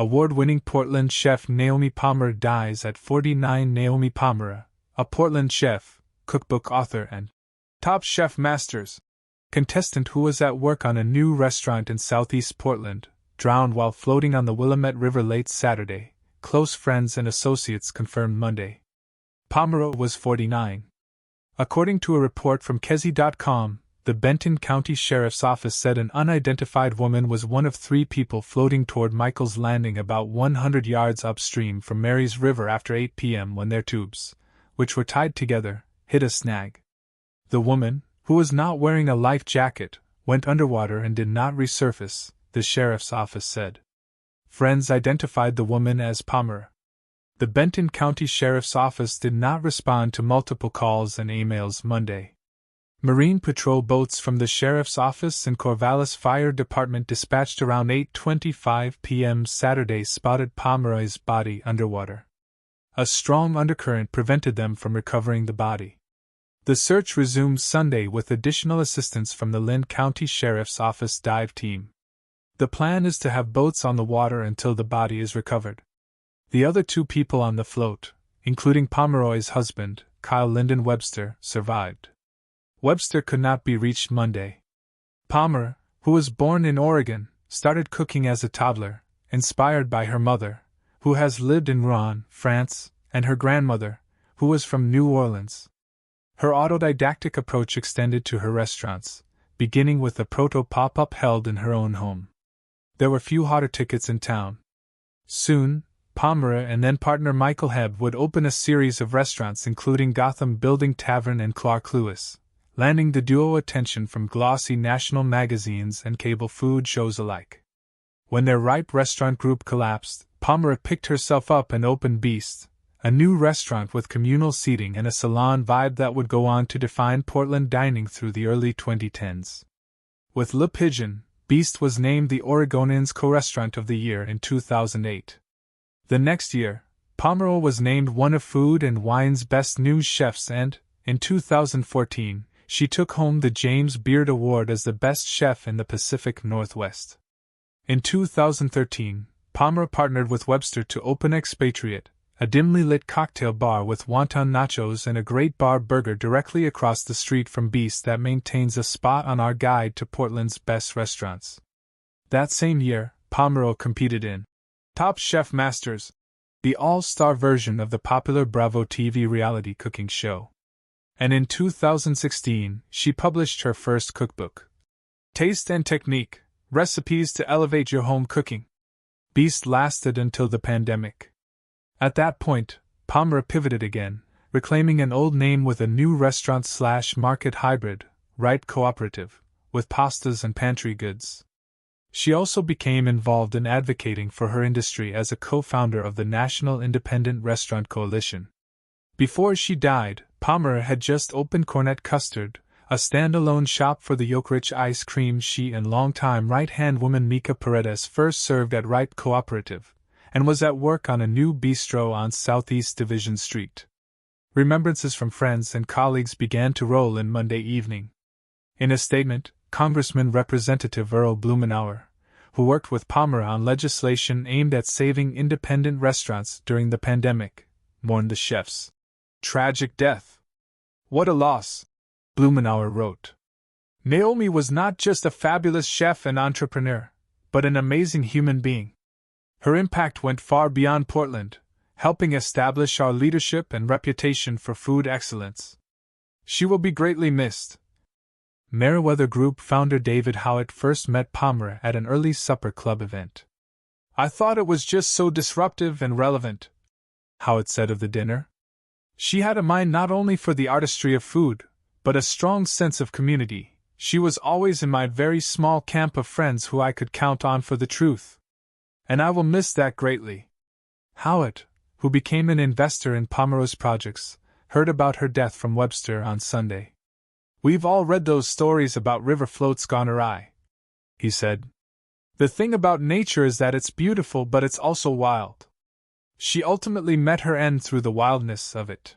Award-winning Portland chef Naomi Pomeroy dies at 49. Naomi Pomeroy, a Portland chef, cookbook author and top chef masters contestant who was at work on a new restaurant in southeast Portland, drowned while floating on the Willamette River late Saturday, close friends and associates confirmed Monday. Pomeroy was 49. According to a report from Kezi.com, the Benton County Sheriff's Office said an unidentified woman was one of 3 people floating toward Michael's Landing about 100 yards upstream from Mary's River after 8 p.m. when their tubes, which were tied together, hit a snag. The woman, who was not wearing a life jacket, went underwater and did not resurface, the sheriff's office said. Friends identified the woman as Pomeroy. The Benton County Sheriff's Office did not respond to multiple calls and emails Monday. Marine patrol boats from the Sheriff's Office and Corvallis Fire Department dispatched around 8:25 p.m. Saturday spotted Pomeroy's body underwater. A strong undercurrent prevented them from recovering the body. The search resumed Sunday with additional assistance from the Lynn County Sheriff's Office dive team. The plan is to have boats on the water until the body is recovered. The other 2 people on the float, including Pomeroy's husband, Kyle Lyndon Webster, survived. Webster could not be reached Monday. Pomeroy, who was born in Oregon, started cooking as a toddler, inspired by her mother, who has lived in Rouen, France, and her grandmother, who was from New Orleans. Her autodidactic approach extended to her restaurants, beginning with a proto-pop-up held in her own home. There were few hotter tickets in town. Soon, Pomeroy and then partner Michael Hebb would open a series of restaurants including Gotham Building Tavern and Clark Lewis, landing the duo attention from glossy national magazines and cable food shows alike. When their Ripe restaurant group collapsed, Pomeroy picked herself up and opened Beast, a new restaurant with communal seating and a salon vibe that would go on to define Portland dining through the early 2010s. With Le Pigeon, Beast was named the Oregonians' Co-Restaurant of the Year in 2008. The next year, Pomeroy was named one of Food and Wine's best news chefs and, in 2014, she took home the James Beard Award as the best chef in the Pacific Northwest. In 2013, Pomeroy partnered with Webster to open Expatriate, a dimly lit cocktail bar with wonton nachos and a great bar burger directly across the street from Beast that maintains a spot on our guide to Portland's best restaurants. That same year, Pomeroy competed in Top Chef Masters, the all-star version of the popular Bravo TV reality cooking show. And in 2016, she published her first cookbook, Taste and Technique, Recipes to Elevate Your Home Cooking. Beast lasted until the pandemic. At that point, Pomeroy pivoted again, reclaiming an old name with a new restaurant-slash-market hybrid, Right Cooperative, with pastas and pantry goods. She also became involved in advocating for her industry as a co-founder of the National Independent Restaurant Coalition. Before she died, Pomeroy had just opened Cornet Custard, a standalone shop for the yolk-rich ice cream she and longtime right-hand woman Mika Paredes first served at Right Cooperative, and was at work on a new bistro on Southeast Division Street. Remembrances from friends and colleagues began to roll in Monday evening. In a statement, Congressman Representative Earl Blumenauer, who worked with Pomeroy on legislation aimed at saving independent restaurants during the pandemic, mourned the chef's tragic death. "What a loss," Blumenauer wrote. "Naomi was not just a fabulous chef and entrepreneur, but an amazing human being. Her impact went far beyond Portland, helping establish our leadership and reputation for food excellence. She will be greatly missed." Meriwether Group founder David Howitt first met Pomeroy at an early supper club event. "I thought it was just so disruptive and relevant," Howitt said of the dinner. "She had a mind not only for the artistry of food, but a strong sense of community. She was always in my very small camp of friends who I could count on for the truth. And I will miss that greatly." Howitt, who became an investor in Pomeroy's projects, heard about her death from Webster on Sunday. "We've all read those stories about river floats gone awry," he said. "The thing about nature is that it's beautiful but it's also wild. She ultimately met her end through the wildness of it."